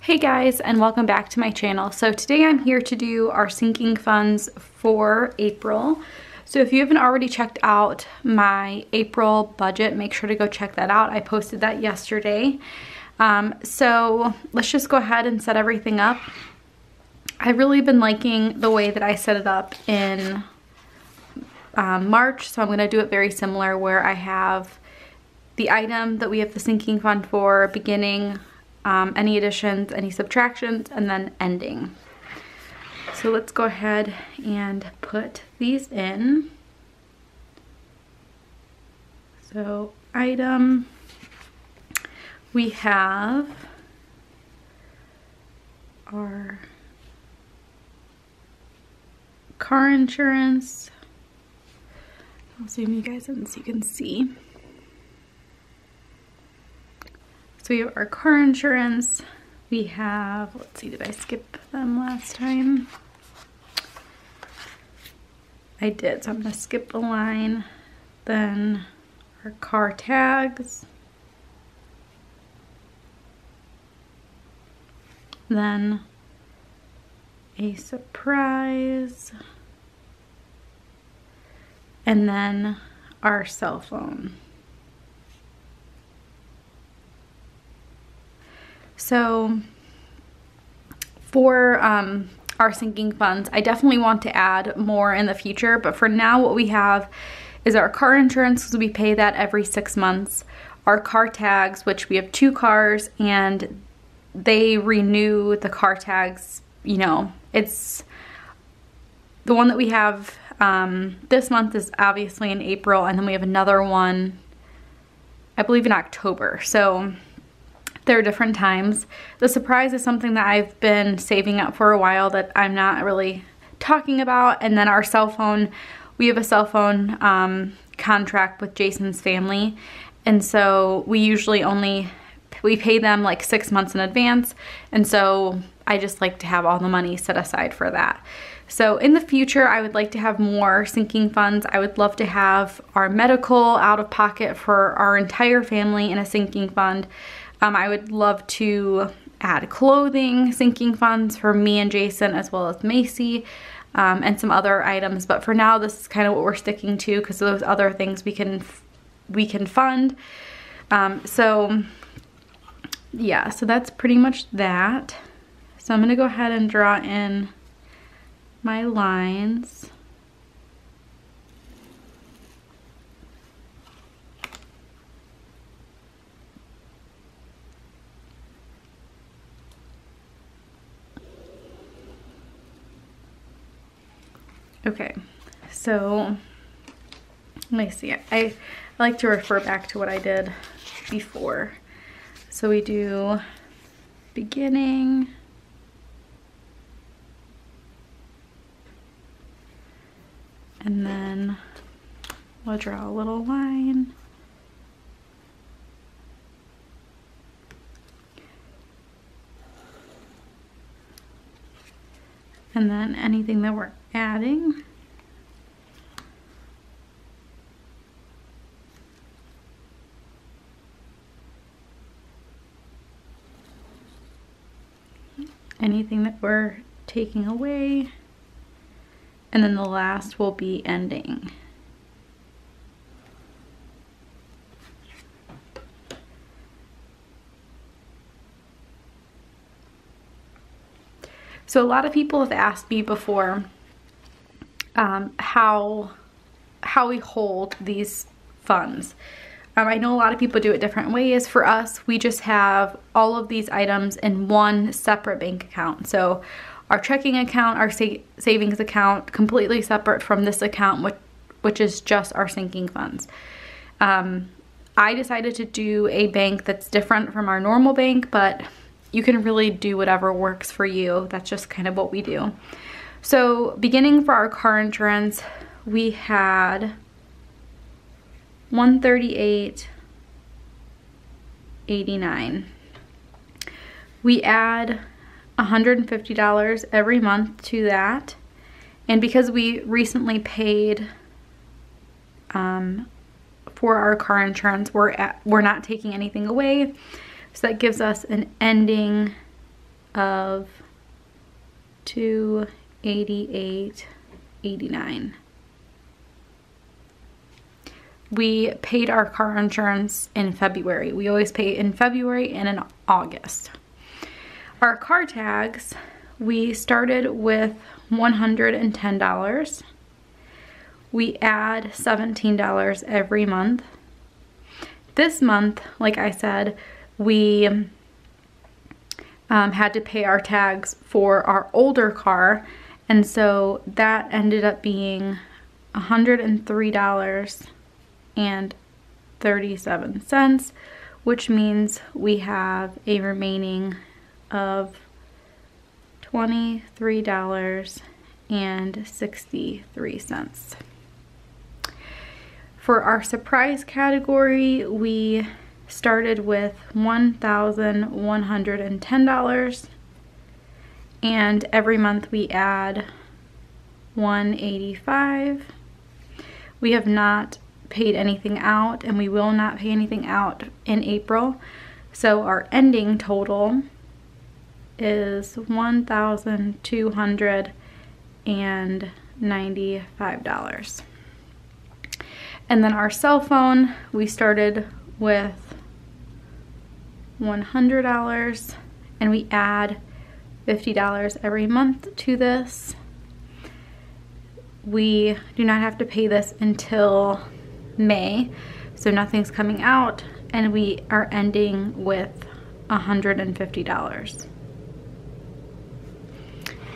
Hey guys, and welcome back to my channel. So today I'm here to do our sinking funds for April. So if you haven't already checked out my April budget, make sure to go check that out. I posted that yesterday. So let's just go ahead and set everything up. I've really been liking the way that I set it up in March, so I'm going to do it very similar, where I have the item that we have the sinking fund for, beginning, any additions, any subtractions, and then ending. So let's go ahead and put these in. So item, we have our car insurance. I'll zoom you guys in so you can see. So we have our car insurance. We have, let's see, did I skip them last time? I did, so I'm gonna skip a line. Then our car tags. Then a surprise. And then our cell phone. So for our sinking funds, I definitely want to add more in the future, but for now what we have is our car insurance, because we pay that every 6 months. Our car tags, which we have 2 cars, and they renew the car tags, you know, it's the one that we have this month is obviously in April, and then we have another one, I believe, in October. So there are different times. The surprise is something that I've been saving up for a while that I'm not really talking about. And then our cell phone, we have a cell phone contract with Jason's family. And so we usually we pay them like 6 months in advance. And so I just like to have all the money set aside for that. So in the future, I would like to have more sinking funds. I would love to have our medical out of pocket for our entire family in a sinking fund. I would love to add clothing sinking funds for me and Jason, as well as Macy, and some other items. But for now, this is kind of what we're sticking to, because those other things we can fund. So yeah, so that's pretty much that. So I'm gonna go ahead and draw in my lines. Okay, so let me see. I like to refer back to what I did before. So we do beginning, and then we'll draw a little line. And then anything that we're adding. Anything that we're taking away. And then the last will be ending. So a lot of people have asked me before how we hold these funds. I know a lot of people do it different ways. For us, we just have all of these items in one separate bank account. So our checking account, our savings account, completely separate from this account, which is just our sinking funds. I decided to do a bank that's different from our normal bank, but you can really do whatever works for you. That's just kind of what we do. So beginning for our car insurance, we had $138.89. We add $150 every month to that. And because we recently paid for our car insurance, we're not taking anything away. So that gives us an ending of $288.89. We paid our car insurance in February. We always pay in February and in August. Our car tags, we started with $110. We add $17 every month. This month, like I said, we had to pay our tags for our older car, and so that ended up being $103.37, which means we have a remaining of $23.63. For our surprise category, we started with $1,110, and every month we add $185. We have not paid anything out, and we will not pay anything out in April, so our ending total is $1,295. And then our cell phone, we started with $100, and we add $50 every month to this. We do not have to pay this until May, so nothing's coming out, and we are ending with $150.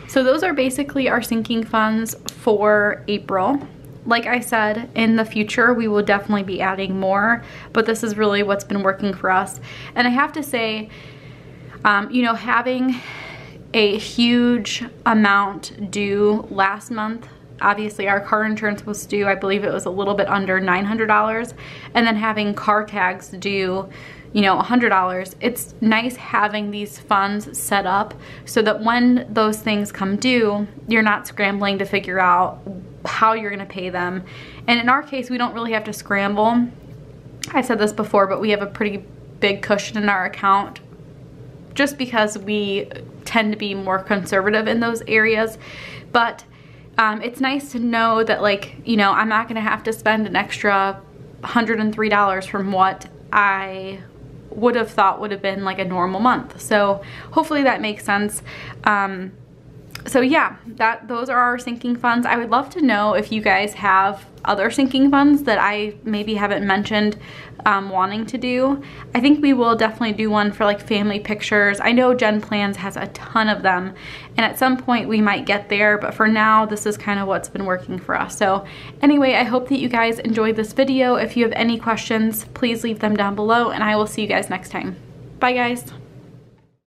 So those are basically our sinking funds for April. Like I said, in the future we will definitely be adding more, but this is really what's been working for us. And I have to say, you know, having a huge amount due last month, obviously our car insurance was due, I believe it was a little bit under $900, and then having car tags due, you know, $100, it's nice having these funds set up so that when those things come due, you're not scrambling to figure out how you're gonna pay them. And in our case, we don't really have to scramble. I said this before, but we have a pretty big cushion in our account just because we tend to be more conservative in those areas. But it's nice to know that, like, you know, I'm not gonna have to spend an extra $103 from what I would have thought would have been like a normal month. So hopefully that makes sense. So yeah, those are our sinking funds. I would love to know if you guys have other sinking funds that I maybe haven't mentioned wanting to do. I think we will definitely do one for like family pictures. I know Gen Plans has a ton of them, and at some point we might get there, but for now this is kind of what's been working for us. So anyway, I hope that you guys enjoyed this video. If you have any questions, please leave them down below, and I will see you guys next time. Bye guys.